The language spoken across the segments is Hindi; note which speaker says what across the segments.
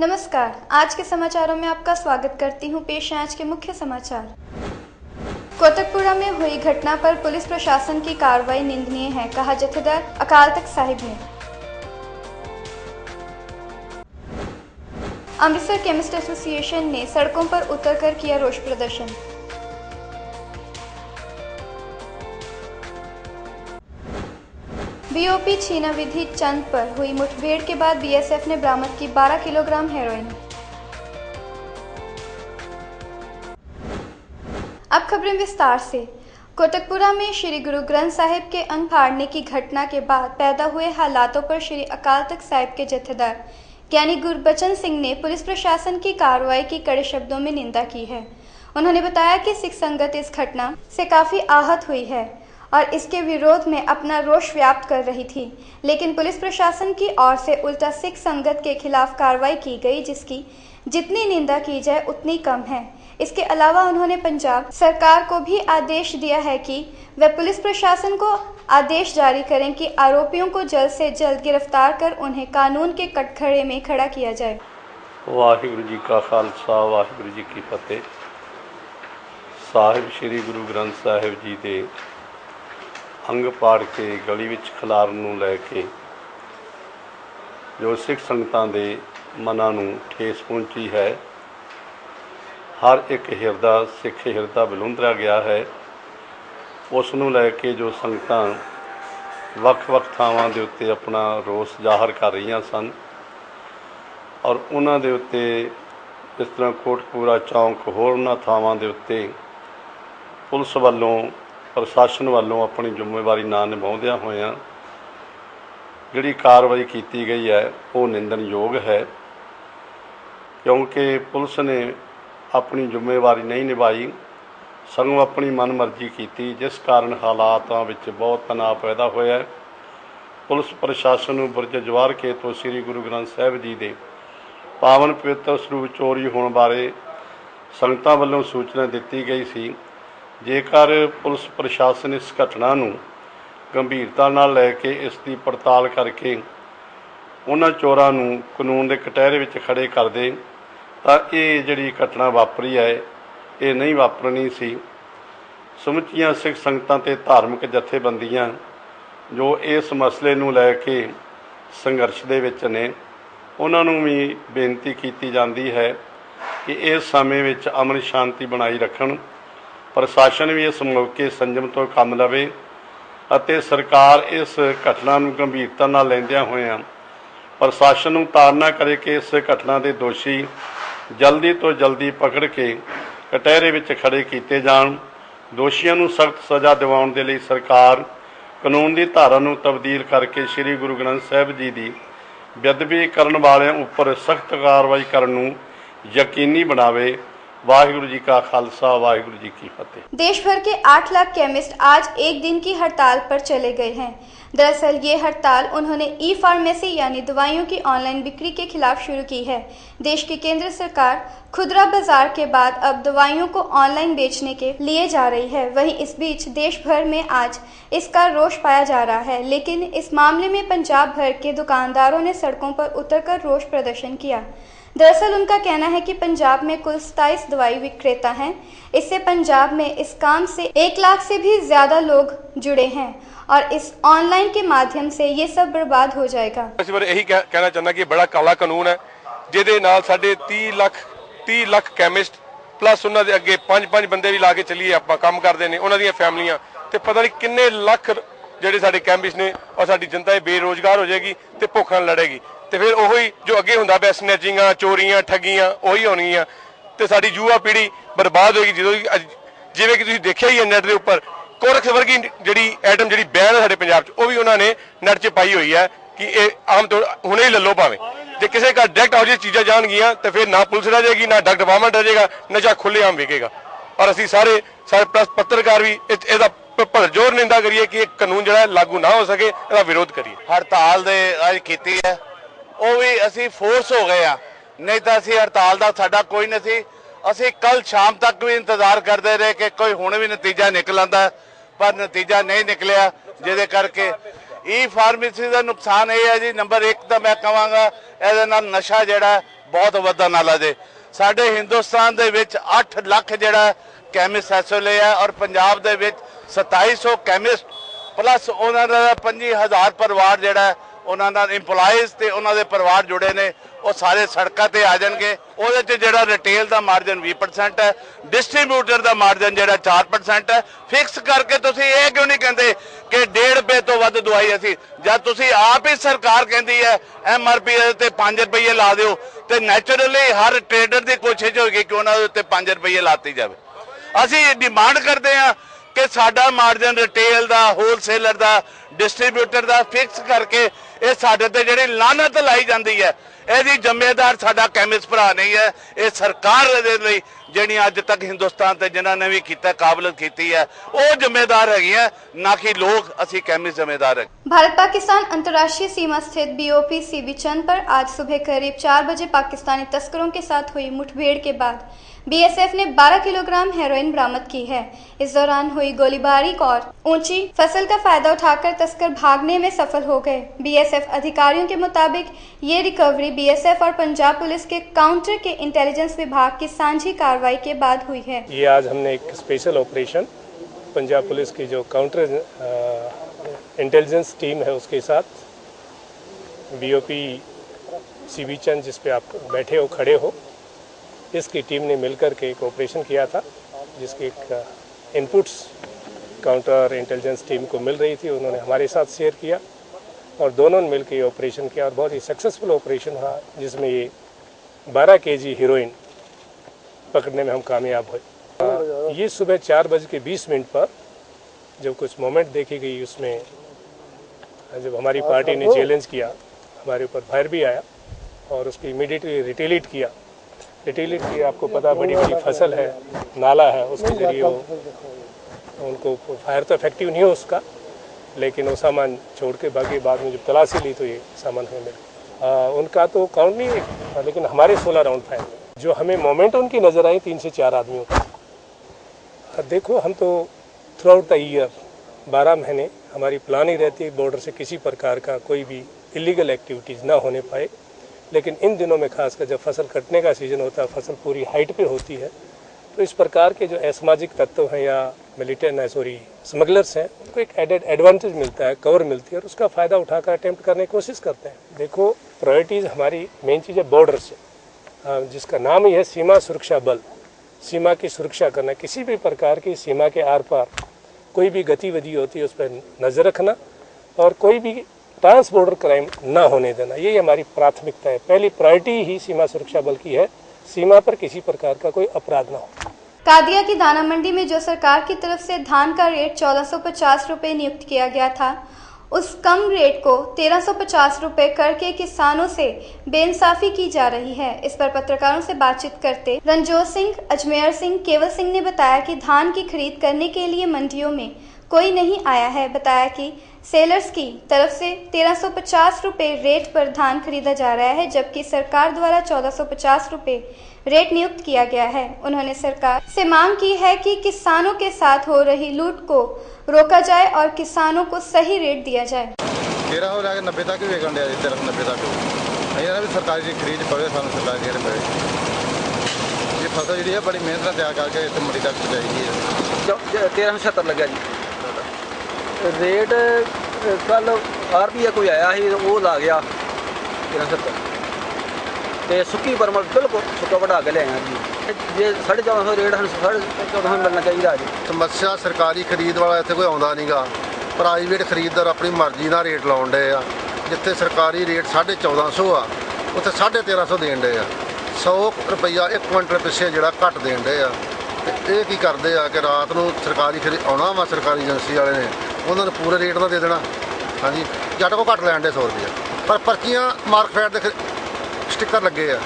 Speaker 1: नमस्कार, आज के समाचारों में आपका स्वागत करती हूं। पेश है आज के मुख्य समाचार। कोटकपुरा में हुई घटना पर पुलिस प्रशासन की कार्रवाई निंदनीय है, कहा जत्थेदार अकाल तख्त साहिब ने। अमृतसर केमिस्ट एसोसिएशन ने सड़कों पर उतरकर किया रोष प्रदर्शन। बीओपी छीना विधि चंद पर हुई मुठभेड़ के बाद बीएसएफ ने बरामद की 12 किलोग्राम हेरोइन। अब खबरें विस्तार से। कोटकपुरा में श्री गुरु ग्रंथ साहिब के अंग फाड़ने की घटना के बाद पैदा हुए हालातों पर श्री अकाल तख्त साहिब के जत्थेदार ज्ञानी गुरबचन सिंह ने पुलिस प्रशासन की कार्रवाई की कड़े शब्दों में निंदा की है। उन्होंने बताया कि सिख संगत इस घटना से काफी आहत हुई है और इसके विरोध में अपना रोष व्याप्त कर रही थी, लेकिन पुलिस प्रशासन की ओर से उल्टा सिख संगत के खिलाफ कार्रवाई की गई, जिसकी जितनी निंदा की जाए उतनी कम है। इसके अलावा उन्होंने पंजाब सरकार को भी आदेश दिया है कि वह पुलिस प्रशासन को आदेश जारी करें कि आरोपियों को जल्द से जल्द गिरफ्तार कर उन्हें कानून के कटघरे में खड़ा किया जाए।
Speaker 2: वाहिगुरू जी का खालसा वाहिगुरू जी की फतेह। साहिब श्री गुरु ग्रंथ साहिब जी के अंग पाड़ के गली विच खिलारन नूं लैके जो सिख संगतां दे मनां नूं ठेस पहुंची है, हर एक हिरदा सिख हिरदा बलुंदरा गया है। उस नूं लैके जो संगतां वख-वख थावां दे उत्ते अपना रोस जाहिर कर रहीआं सन और उन्हां दे उत्ते जिस तरह कोटकपुरा चौंक होर उन्हां थावां दे उत्ते पुलिस वालों प्रशासन वालों अपनी जिम्मेवारी ना निभाउंदियां होइआं जिहड़ी कार्रवाई की गई है वो निंदनयोग है, क्योंकि पुलिस ने अपनी जिम्मेवारी नहीं निभाई, सगों अपनी मनमर्जी की, जिस कारण हालातां विच बहुत तनाव पैदा होया है। पुलिस प्रशासन नूं बुरज जवार के तो श्री गुरु ग्रंथ साहिब जी के पावन पवित्र सरूप चोरी होने बारे संगतां वल्लों सूचना दी गई सी। जेकर पुलिस प्रशासन इस घटना नूं गंभीरता नाल लैके इसकी पड़ताल करके उन्हां चोरां नूं कानून के कटहरे विच खड़े कर दे तां ये जिहड़ी घटना वापरी है ये नहीं वापरनी सी। समुचियां सिख संगतां ते धार्मिक जथेबंदियां जो इस मसले नूं लैके संघर्ष दे विच ने, उन्हां नूं भी बेनती की जाती है कि इस समय विच अमन शांति बनाई रखण। प्रशासन भी इस मौके संयम तो काम लवे ਅਤੇ सरकार इस घटना नूं गंभीरता नाल लैंदिआं होइआं प्रशासन नूं ताड़ना करे कि इस घटना के दोषी जल्दी तो जल्दी पकड़ के कटहरे विच खड़े किए जाण। दोषियों नूं सख्त सज़ा दिवाउण दे लई सरकार कानून की धारा नूं तब्दील करके श्री गुरु ग्रंथ साहिब जी की बेअदबी करन वालिआं उपर सख्त कार्रवाई करन नूं यकीनी बनावे। वाहिगुरू जी का खालसा वाहिगुरू जी की फतेह।
Speaker 1: देश भर के 8 लाख केमिस्ट आज एक दिन की हड़ताल पर चले गए हैं। दरअसल ये हड़ताल उन्होंने ई फार्मेसी यानी दवाइयों की ऑनलाइन बिक्री के खिलाफ शुरू की है। देश की केंद्र सरकार खुदरा बाजार के बाद अब दवाइयों को ऑनलाइन बेचने के लिए जा रही है। वहीं इस बीच देश भर में आज इसका रोष पाया जा रहा है, लेकिन इस मामले में पंजाब भर के दुकानदारों ने सड़कों पर उतरकर रोष प्रदर्शन किया। दरअसल उनका कहना है कि पंजाब में कुल 27 दवाई विक्रेता हैं। इससे पंजाब में इस काम से 1 लाख से भी ज्यादा लोग जुड़े हैं और इस ऑनलाइन के माध्यम से ये सब बर्बाद हो जाएगा।
Speaker 3: इस बार यही कहना चाहना कि बड़ा काला कानून है जिहदे नाल साडे 30 लाख कैमिस्ट प्लस उन्हां दे अगे 5 बंदे भी ला के चलीए आपां काम करदे ने, उन्हां दीयां फैमिलियां ते पता नहीं किन्ने लख जिहड़े साडे कैमिस्ट ने और साडी जनता बेरोजगार हो जाएगी ते भुख नाल लड़ेगी। तो फिर वही जो अगे होंदा पिया स्नैचिंगां चोरियां ठगियां वही होणगियां ते साडी युवा पीढ़ी बर्बाद होएगी। जो जिवें कि तुसीं देखिआ ही है नैट दे उपर कोरक्स वर्गी जिहड़ी एटम जिहड़ी बैन है साडे पंजाब 'च वो भी उन्होंने नैट 'च पाई हुई है कि ये आम तौर हुणे ही ले लो भावें जे किसी का डायरैक्ट आओ जी चीज़ां जाणगियां तो फिर ना पुलिस रह जाएगी ना ड्रग डिपार्टमेंट रह जाएगा, नशा खुलेआम विकेगा। और असीं सारे पत्रकार भी इसदा भरजोर निंदा करिए कि कानून जिहड़ा लागू ना हो सके, इसदा विरोध करिए।
Speaker 4: हड़ताल दे अज कीती है वो भी असी फोर्स हो गए हैं, नहीं तो असी हड़ताल का साडा कोई नहीं सी। असी कल शाम तक भी इंतजार करते रहे कि कोई हुण भी नतीजा निकल आंदा, पर नतीजा नहीं निकलिया, जिहदे करके ई फार्मेसी का नुकसान ये है जी। नंबर 1 तो मैं कहांगा इहदे नाल नशा जिहड़ा ਬਹੁਤ ਵੱਡਾ ਨਾਲਾ ਜੇ। ਸਾਡੇ ਹਿੰਦੁਸਤਾਨ ਦੇ ਵਿੱਚ 8 ਲੱਖ ਜਿਹੜਾ ਕੈਮਿਸਟ ਇਸ ਵੇਲੇ ਹੈ ਔਰ ਪੰਜਾਬ ਦੇ ਵਿੱਚ 2700 ਕੈਮਿਸਟ ਪਲੱਸ ਉਹਨਾਂ ਦਾ 25000 ਪਰਿਵਾਰ ਜਿਹੜਾ ਉਹਨਾਂ ਨਾਲ ਇੰਪਲਾਈਜ਼ ਤੇ ਉਹਨਾਂ ਦੇ ਪਰਿਵਾਰ ਜੁੜੇ ਨੇ, ਉਹ ਸਾਰੇ ਸੜਕਾਂ ਤੇ ਆ ਜਾਣਗੇ। ਉਹਦੇ 'ਚ ਜਿਹੜਾ ਰਿਟੇਲ ਦਾ ਮਾਰਜਨ 20% ਹੈ, ਡਿਸਟ੍ਰੀਬਿਊਟਰ ਦਾ ਮਾਰਜਨ ਜਿਹੜਾ 4% ਹੈ। ਫਿਕਸ ਕਰਕੇ ਤੁਸੀਂ ਇਹ ਕਿਉਂ ਨਹੀਂ ਕਹਿੰਦੇ ਕਿ 1.5 ਰੁਪਏ ਤੋਂ ਵੱਧ ਦਵਾਈ ਅਸੀਂ, ਜਦ ਤੁਸੀਂ ਆਪ ਹੀ ਸਰਕਾਰ ਕਹਿੰਦੀ ਹੈ MRP ਤੇ 5 ਰੁਪਏ ਲਾ ਦਿਓ, ਤੇ ਨੈਚੁਰਲੀ ਹਰ ਟ੍ਰੇਡਰ ਦੀ ਕੋਸ਼ਿਸ਼ ਹੋਏਗੀ ਕਿ ਉਹਨਾਂ ਦੇ ਉੱਤੇ 5 ਰੁਪਏ ਲਾਤੀ ਜਾਵੇ। ਅਸੀਂ ਡਿਮਾਂਡ ਕਰਦੇ ਹਾਂ ਕਿ ਸਾਡਾ ਮਾਰਜਨ ਰਿਟੇਲ ਦਾ, ਹੋਲਸੇਲਰ ਦਾ, ਡਿਸਟ੍ਰੀਬਿਊਟਰ ਦਾ ਫਿਕਸ ਕਰਕੇ ਇਹ ਸਾਡੇ ਤੇ ਜਿਹੜੀ ਲਾਨਤ ਲਾਈ ਜਾਂਦੀ ਹੈ ਇਹਦੀ ਜ਼ਿੰਮੇਦਾਰ ਸਾਡਾ ਕੈਮਿਸਟ ਭਰਾ ਨਹੀਂ ਹੈ, ਇਹ ਸਰਕਾਰ ਦੇ ਲਈ ਜਿਹੜੀ ਅੱਜ ਤੱਕ ਹਿੰਦੁਸਤਾਨ ਤੇ ਜਿਨ੍ਹਾਂ ਨੇ ਵੀ ਕੀਤਾ ਕਾਬਲਿयत ਕੀਤੀ है वो जिम्मेदार है, ना कि लोग असि केमिस्ट जिम्मेदार है।
Speaker 1: भारत पाकिस्तान अंतर्राष्ट्रीय सीमा स्थित BOP सीबी चंद पर आज सुबह करीब 4 बजे पाकिस्तानी तस्करों के साथ हुई मुठभेड़ के बाद BSF ने 12 किलोग्राम हेरोइन बरामद की है। इस दौरान हुई गोलीबारी और ऊंची फसल का फायदा उठाकर तस्कर भागने में सफल हो गए। BSF अधिकारियों के मुताबिक ये रिकवरी BSF और पंजाब पुलिस के काउंटर के इंटेलिजेंस विभाग की सांझी कार्रवाई के बाद हुई है।
Speaker 5: ये आज हमने एक स्पेशल ऑपरेशन पंजाब पुलिस की जो काउंटर इंटेलिजेंस टीम है उसके साथ BOP सीबी चंद जिस पे आप बैठे हो, खड़े हो, इसकी टीम ने मिलकर के एक ऑपरेशन किया था जिसके एक इनपुट्स काउंटर इंटेलिजेंस टीम को मिल रही थी, उन्होंने हमारे साथ शेयर किया और दोनों ने मिलकर ये ऑपरेशन किया और बहुत ही सक्सेसफुल ऑपरेशन हुआ जिसमें ये 12 kg हीरोइन पकड़ने में हम कामयाब हुए। ये सुबह 4:20 पर जब कुछ मोमेंट देखी गई उसमें जब हमारी पार्टी ने चैलेंज किया, हमारे ऊपर फायर भी आया और उसकी इमीडिएटली रिटेलिएट किया। आपको पता बड़ी बड़ी फसल है, नाला है, उसके जरिए उनको फायर तो इफेक्टिव नहीं हो उसका, लेकिन वो सामान छोड़ के भागे। बाद में जब तलाशी ली तो ये सामान हमें मिला। उनका तो काउंट नहीं है, लेकिन हमारे 16 राउंड फायर जो हमें मोमेंट उनकी नज़र आई 3 से 4 आदमियों का। देखो हम तो थ्रू आउट द ईयर 12 महीने हमारी प्लानिंग रहती है बॉर्डर से किसी प्रकार का कोई भी इलीगल एक्टिविटीज़ ना होने पाए, लेकिन इन दिनों में खासकर जब फसल कटने का सीज़न होता है, फसल पूरी हाइट पे होती है, तो इस प्रकार के जो असामाजिक तत्व हैं या स्मगलर्स हैं उनको एक एडेड एडवांटेज मिलता है, कवर मिलती है और उसका फ़ायदा उठाकर अटेम्प्ट करने की कोशिश करते हैं। देखो प्रायोरिटीज़ हमारी मेन चीज़ है बॉर्डर से, जिसका नाम ही है सीमा सुरक्षा बल। सीमा की सुरक्षा करना, किसी भी प्रकार की सीमा के आर पार कोई भी गतिविधि होती है उस पर नज़र रखना और कोई भी ट्रांस बॉर्डर क्राइम ना होने देना, ये हमारी प्राथमिकता है। पहली प्रायोरिटी ही सीमा सुरक्षा बल की है, सीमा पर किसी प्रकार का कोई अपराध ना हो।
Speaker 1: कादिया की दाना मंडी में जो सरकार की तरफ से धान का रेट 1450 रुपये नियुक्त किया गया था, उस कम रेट को 1350 रुपये करके किसानों से बेइंसाफी की जा रही है। इस पर पत्रकारों से बातचीत करते रंजोत सिंह, अजमेर सिंह, केवल सिंह ने बताया कि धान की खरीद करने के लिए मंडियों में कोई नहीं आया है। बताया कि सेलर्स की तरफ से 1350 रुपये रेट पर धान खरीदा जा रहा है, जबकि सरकार द्वारा 1450 रुपये रेट नियुक्त किया गया है। उन्होंने सरकार से मांग की है कि किसानों के साथ हो रही लूट को रोका जाए और किसानों को सही रेट दिया जाए।
Speaker 6: 13 हो जाके 90 तक भी वेकन 1390 तक भी सरकारी खरीद पवे सानू सरकारी रेट पवे। ये फसल जी है बड़ी मेहनत तैयार करके इतने मंडी तक पहुँचाई है।
Speaker 7: 1370 लगे जी रेट। कल RBI कोई आया ही वो ला गया 1370 ਤੇ ਸੁੱਕੀ ਪਰਮਲ ਬਿਲਕੁਲ ਸੁੱਕਾ ਵਢਾ ਕੇ ਲਿਆਇਆ ਜੀ। ਜੇ 1450 ਰੇਟ ਹਨ 1450 ਮਿਲਣਾ ਚਾਹੀਦਾ ਜੀ।
Speaker 6: ਸਮੱਸਿਆ ਸਰਕਾਰੀ ਖਰੀਦ ਵਾਲਾ ਇੱਥੇ ਕੋਈ ਆਉਂਦਾ ਨਹੀਂਗਾ, ਪ੍ਰਾਈਵੇਟ ਖਰੀਦਦਾਰ ਆਪਣੀ ਮਰਜ਼ੀ ਨਾਲ ਰੇਟ ਲਾਉਣ ਡਏ ਆ। ਜਿੱਥੇ ਸਰਕਾਰੀ ਰੇਟ 1450 ਆ ਉੱਥੇ 1350 ਦੇਣ ਡਏ ਆ। 100 ਰੁਪਈਆ 1 ਕੁਇੰਟਲ ਪਿੱਛੇ ਜਿਹੜਾ ਘੱਟ ਦੇਣ ਡਏ ਆ। ਤੇ ਇਹ ਕੀ ਕਰਦੇ ਆ ਕਿ ਰਾਤ ਨੂੰ ਸਰਕਾਰੀ ਆਉਣਾ ਵਾ ਸਰਕਾਰੀ ਏਜੰਸੀ ਵਾਲੇ ਨੇ ਉਹਨਾਂ ਨੂੰ ਪੂਰੇ ਰੇਟ ਦਾ ਦੇ ਦੇਣਾ। ਹਾਂਜੀ ਜੱਟ ਕੋ ਘੱਟ ਲੈਣ ਡੇ 100 ਰੁਪਈਆ, ਪਰ ਪਰਚੀਆਂ ਮਾਰਕਫੈਟ ਦੇ ਸਟਿੱਕਰ ਲੱਗੇ ਆ।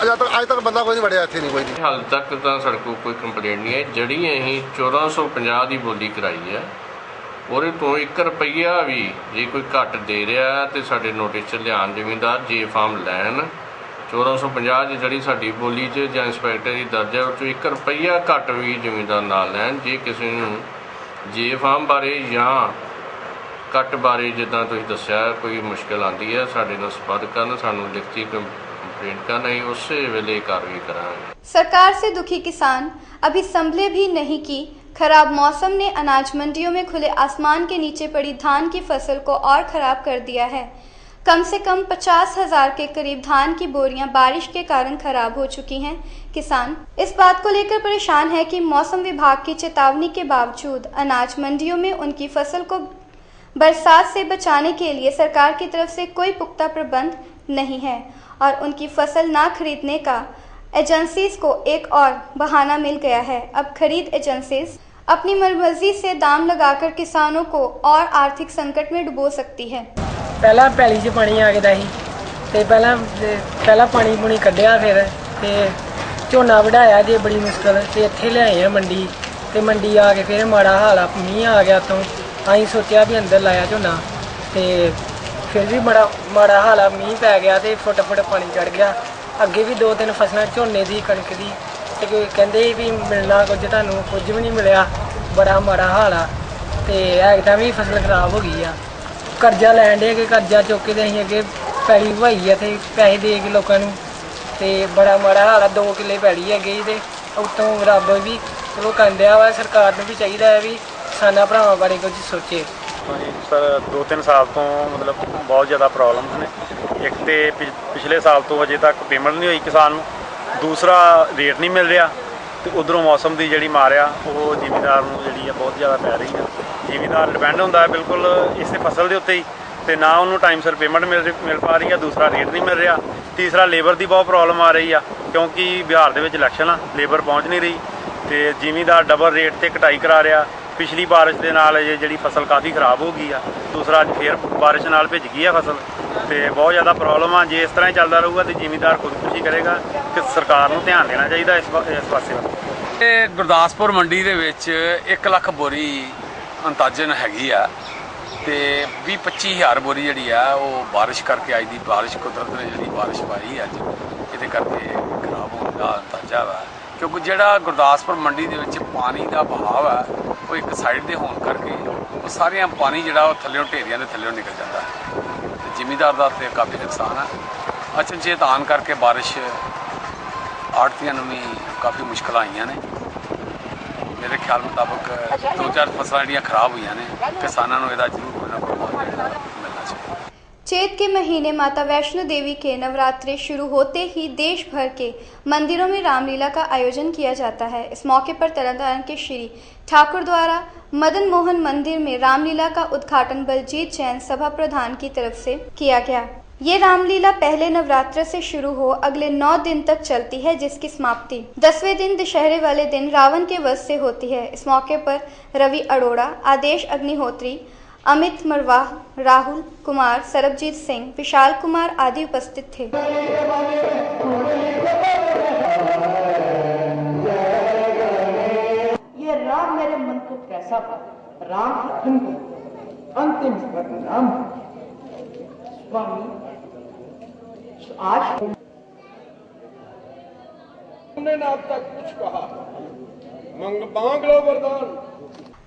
Speaker 6: ਅੱਜ ਤੱਕ ਬੰਦਾ ਕੋਈ ਨਹੀਂ ਵੜਿਆ ਇੱਥੇ, ਨਹੀਂ ਕੋਈ ਨਹੀਂ।
Speaker 8: ਹਾਲ ਤੱਕ ਤਾਂ ਸਾਡੇ ਕੋਲ ਕੋਈ ਕੰਪਲੇਂਟ ਨਹੀਂ ਹੈ। ਜਿਹੜੀ ਅਸੀਂ 1450 ਦੀ ਬੋਲੀ ਕਰਾਈ ਹੈ ਉਹਦੇ ਤੋਂ 1 ਰੁਪਈਆ ਵੀ ਜੇ ਕੋਈ ਘੱਟ ਦੇ ਰਿਹਾ ਤੇ ਸਾਡੇ ਨੋਟਿਸ 'ਚ ਲਿਆਉਣ ਜ਼ਿਮੀਂਦਾਰ ਜੇ ਫਾਰਮ ਲੈਣ। 1450 ਦੀ ਜਿਹੜੀ ਸਾਡੀ ਬੋਲੀ 'ਚ ਜਾਂ ਇੰਸਪੈਕਟਰ ਦੀ ਦਰਜ ਹੈ ਉਹ 'ਚੋਂ 1 ਰੁਪਈਆ ਘੱਟ ਵੀ ਜ਼ਿਮੀਂਦਾਰ ਨਾਲ ਲੈਣ। ਜੇ ਕਿਸੇ ਨੂੰ ਜੇ ਫਾਰਮ ਬਾਰੇ ਜਾਂ ਕੱਟ ਬਾਰੇ ਜਿੱਦਾਂ ਤੁਸੀਂ ਦੱਸਿਆ ਕੋਈ ਮੁਸ਼ਕਿਲ ਆਉਂਦੀ ਹੈ ਸਾਡੇ ਨਾਲ ਸੰਪਰਕ ਕਰਨ, ਸਾਨੂੰ ਲਿਖਤੀ ਕੰਪਲੇਂਟ ਕਰਨ ਅਸੀਂ ਉਸੇ ਵੇਲੇ ਕਾਰਵਾਈ ਕਰਾਂਗੇ।
Speaker 1: सरकार से दुखी किसान अभी संभले भी नहीं कि खराब मौसम ने अनाज मंडियों में खुले आसमान के नीचे पड़ी धान की फसल को और खराब कर दिया है। कम से कम 50,000 के करीब धान की बोरियां बारिश के कारण खराब हो चुकी हैं। किसान इस बात को लेकर परेशान है कि मौसम विभाग की चेतावनी के बावजूद अनाज मंडियों में उनकी फसल को बरसात से बचाने के लिए सरकार की तरफ से कोई पुख्ता प्रबंध नहीं है और उनकी फसल ना खरीदने का एजेंसीज को एक और बहाना मिल गया है। अब खरीद एजेंसीज अपनी मर्जी से दाम लगाकर किसानों को और आर्थिक संकट में डुबो सकती है।
Speaker 9: पहला पैली च पानी आ गया तो पहला पानी पुनी कढ़िया फिर ते झोना वढ़ाया जे बड़ी मुश्किल ते इत्थे लिआए मंडी ते मंडी आ के फिर माड़ा हाल मींह आ गया तो अं सोचा भी अंदर लाया झोना ते फिर भी बड़ा माड़ा हाल मींह पै गया तो फुट फुट पानी चढ़ गया। अगे भी 2-3 फसलों झोने की कणक की ते कहते भी मिलना कुछ तुहानूं कुछ भी नहीं मिलिया, बड़ा माड़ा हाल आ ते एकदम ही फसल खराब हो गई आ। कर्जा लैन डे कि कर्जा चुक के असीं अगे पैली बहाई है ते पैसे दे के लोगों नूं ते बड़ा माड़ा हाल आ। 2 किले पैली है गई ते उत्तों रब भी चलो कर दिया वा। सरकार नूं भी चाहिए है भी किसानां भरावां बारे कुछ सोचे।
Speaker 10: सर 2-3 साल तो मतलब बहुत ज़्यादा प्रॉब्लम्स ने। एक तो पिछले साल तो अजे तक पेमेंट नहीं हुई किसान नूं, दूसरा रेट नहीं मिल रहा तो उधरों मौसम की जी मार आ वो जिमीदार नूं जिहड़ी है बहुत ज़्यादा पै रही है। जिमीदार डिपेंड होंदा है बिल्कुल इस फसल के उत्ते ही तो ना उन्होंने टाइम सिर पेमेंट मिल पा रही है, दूसरा रेट नहीं मिल रहा, तीसरा लेबर की बहुत प्रॉब्लम आ रही है क्योंकि बिहार के इलैक्शन आ, लेबर पहुँच नहीं रही तो जिमीदार डबल रेट से कटाई करा रहा। पिछली बारिश के नाल जी फसल काफ़ी खराब हो गई है, दूसरा फिर बारिश नाल भिज गई है फसल तो बहुत ज़्यादा प्रॉब्लम आ। जे इस तरह चलता रहूगा तो जिमीदार खुदकुशी करेगा कि सरकार को ध्यान देना चाहिए इस पासे।
Speaker 11: गुरदासपुर मंडी के 1 लाख बोरी अंदाजन हैगी आ तो 20-25 हज़ार बोरी जी वो बारिश करके आई दी बारिश कुदरत ने जी बारिश पाई अज ये करके खराब होने का अंदाजा वा क्योंकि जोड़ा गुरदासपुर मंडी के पानी का बहाव है वो एक साइड के होने करके वो सारिया पानी जोड़ा थल्लों ढेरिया के थल्लों निकल जाता है तो जिमीदार का तो काफ़ी नुकसान है। अचनचेत आन करके बारिश आड़तियां भी काफ़ी मुश्किल आईयां ने। मेरे ख्याल मुताबिक 2-4 फसलां जिहड़ियां खराब हुई ने, किसानों को इसदा जरूर कोई ना कोई मुआवजा मिलना चाहिए।
Speaker 1: चैत के महीने माता वैष्णो देवी के नवरात्रे शुरू होते ही देश भर के मंदिरों में रामलीला का आयोजन किया जाता है। इस मौके पर तरनतारन के श्री ठाकुर द्वारा मदन मोहन मंदिर में रामलीला का उद्घाटन बलजीत जैन सभा प्रधान की तरफ से किया गया। ये रामलीला पहले नवरात्र से शुरू हो अगले 9 दिन तक चलती है, जिसकी समाप्ति 10वें दिन दशहरे वाले दिन रावण के वध से होती है। इस मौके पर रवि अरोड़ा, आदेश अग्निहोत्री, अमित मरवाह, राहुल कुमार, सरबजीत सिंह, विशाल कुमार आदि उपस्थित थे।
Speaker 12: ये राम मेरे मन को कैसा था, राम की अंतिम परिणाम स्वामी आज उन्होंने अब तक कुछ कहा मांग लो वरदान।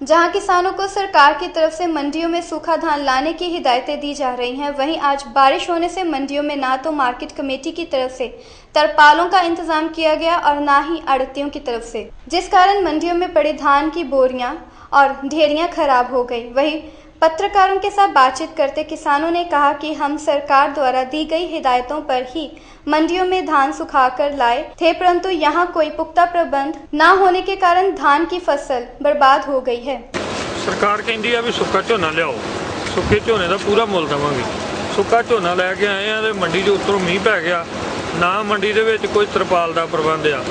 Speaker 1: जहां किसानों को सरकार की तरफ से मंडियों में सूखा धान लाने की हिदायतें दी जा रही हैं, वहीं आज बारिश होने से मंडियों में ना तो मार्केट कमेटी की तरफ से तरपालों का इंतजाम किया गया और ना ही आड़तियों की तरफ से, जिस कारण मंडियों में पड़े धान की बोरियां और ढेरियां खराब हो गई। वहीं पत्रकारों के साथ बातचीत करते किसानों ने कहा कि हम सरकार द्वारा दी गई हिदायतों पर ही मंडियों में धान सुखाकर लाए थे, परंतु यहाँ कोई पुख्ता प्रबंध न होने के कारण धान की फसल बर्बाद हो गई है।
Speaker 13: सरकार कहती है भी सुक्का झोना लियाओ, सुक्के झोने का पूरा मुल देवांगे। सुक्का झोना लैके आए हैं तो मंडी के उत्तरों मींह पै गया, ना मंडी के कोई तरपाल का प्रबंध आ,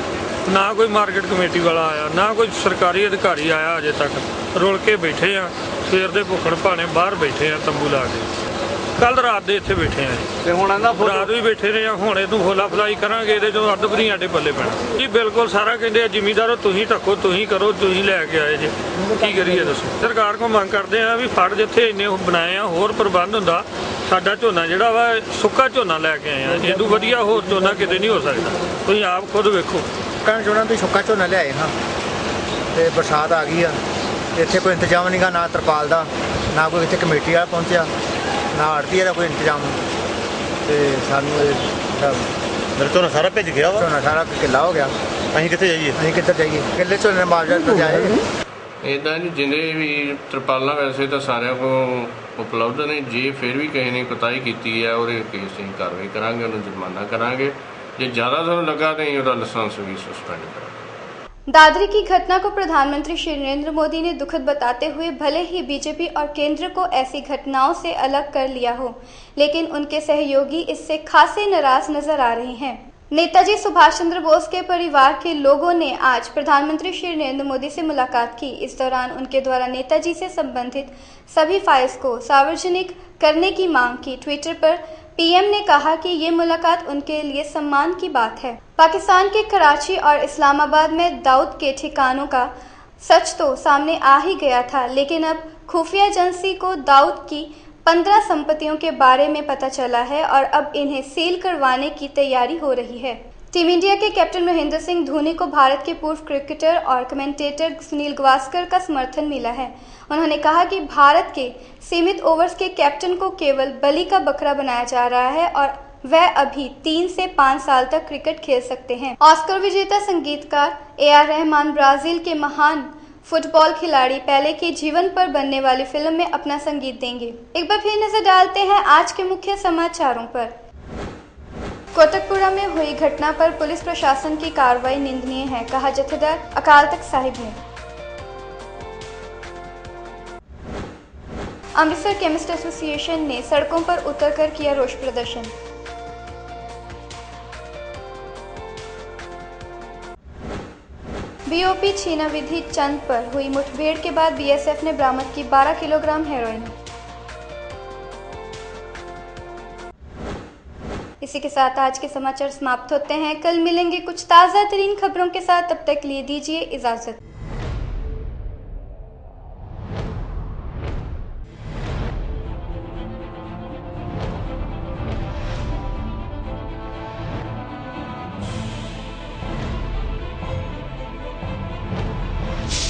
Speaker 13: ना कोई मार्केट कमेटी वाला आया, ना कोई सरकारी अधिकारी आया। अजे तक रुल के बैठे आ, सवेर के भुखड़ भाने बाहर बैठे आ तंबू ला के। कल रात के इत्थे बैठे हैं, रात भी बैठे रहे हैं। हुण इहनूं फुला फलाई करांगे, इहदे चों अद्ध भरी आटे पल्ले पैणा जी। बिल्कुल सारा कहंदे जिमीदारो तुसीं ढक्को, तुसीं करो, तुसीं लैके आए जे, की करिए दसो। सरकार को मंग करते हैं भी फड़ जिथे इन्ने बनाए आ होर प्रबंध हुंदा, साडा झोना जिहड़ा वा सुक्का झोना लैके आए आ, इदों वधिया होर झोना किते नहीं हो सकदा। तुसीं आप खुद वेखो
Speaker 14: कणक चोणां भी सुक्का झोना लिआए हां ते बरसात आ गई आ, इत्थे कोई इंतजाम नहीं गा, ना तरपाल का, ना कोई इत्थे कमेटी वाला पहुंचा, ना आड़ती का कोई इंतजाम। तो सानू
Speaker 15: ਫਿਰ ਝੋਨਾ ਸਾਰਾ ਭਿੱਜ ਗਿਆ ਵਾ,
Speaker 14: ਝੋਨਾ ਸਾਰਾ ਕਿੱਲਾ ਹੋ ਗਿਆ।
Speaker 15: ਅਸੀਂ ਕਿੱਥੇ ਜਾਈਏ?
Speaker 14: ਅਸੀਂ ਕਿੱਧਰ ਜਾਈਏ? ਕਿੱਲੇ ਝੋਨੇ ਮਾਰਜਾ ਤੇ ਜਾਏ।
Speaker 8: ਇੱਦਾਂ ਜੀ ਜਿੰਨੇ ਵੀ ਤਰਪਾਲਾਂ ਵੈਸੇ ਤਾਂ ਸਾਰਿਆਂ ਕੋਲ ਉਪਲਬਧ ਨੇ, ਜੇ ਫਿਰ ਵੀ ਕਿਸੇ ਨੇ ਕੁਤਾਹੀ ਕੀਤੀ ਹੈ ਉਹਦੇ ਕੇਸ ਅਸੀਂ ਕਾਰਵਾਈ ਕਰਾਂਗੇ, ਉਹਨੂੰ ਜੁਰਮਾਨਾ ਕਰਾਂਗੇ। ਜੇ ज़्यादा ਸਾਨੂੰ ਲੱਗਾ ਤਾਂ ਉਹਦਾ ਲਾਇਸੈंस भी सस्पेंड करेंगे।
Speaker 1: दादरी की घटना को प्रधानमंत्री श्री नरेंद्र मोदी ने दुखद बताते हुए भले ही बीजेपी और केंद्र को ऐसी घटनाओं से अलग कर लिया हो, लेकिन उनके सहयोगी इससे खासे नाराज नजर आ रहे हैं। नेताजी सुभाष चंद्र बोस के परिवार के लोगों ने आज प्रधानमंत्री श्री नरेंद्र मोदी से मुलाकात की। इस दौरान उनके द्वारा नेताजी से संबंधित सभी फाइल्स को सार्वजनिक करने की मांग की। ट्विटर पर पीएम ने कहा कि ये मुलाकात उनके लिए सम्मान की बात है। पाकिस्तान के कराची और इस्लामाबाद में दाऊद के ठिकानों का सच तो सामने आ ही गया था, लेकिन अब खुफिया एजेंसी को दाऊद की 15 संपत्तियों के बारे में पता चला है और अब इन्हें सील करवाने की तैयारी हो रही है। टीम इंडिया के कैप्टन महेंद्र सिंह धोनी को भारत के पूर्व क्रिकेटर और कमेंटेटर सुनील गावस्कर का समर्थन मिला है। उन्होंने कहा कि भारत के सीमित ओवर्स के कैप्टन को केवल बलि का बकरा बनाया जा रहा है और वह अभी 3 से 5 साल तक क्रिकेट खेल सकते हैं। ऑस्कर विजेता संगीतकार AR रहमान ब्राजील के महान फुटबॉल खिलाड़ी पेले के जीवन पर बनने वाली फिल्म में अपना संगीत देंगे। एक बार फिर नजर डालते हैं आज के मुख्य समाचारों पर। कोटकपुरा में हुई घटना पर पुलिस प्रशासन की कार्रवाई निंदनीय है, कहा जथेदार अकाल तख्त साहिब ने। अमृतसर केमिस्ट एसोसिएशन ने सड़कों पर उतरकर किया रोष प्रदर्शन। बीओपी छीना विधि चंद पर हुई मुठभेड़ के बाद बीएसएफ ने बरामद की 12 किलोग्राम हेरोइन। इसी के साथ आज के समाचार समाप्त होते हैं। कल मिलेंगे कुछ ताज़ा तरीन खबरों के साथ, तब तक लिए दीजिए इजाजत।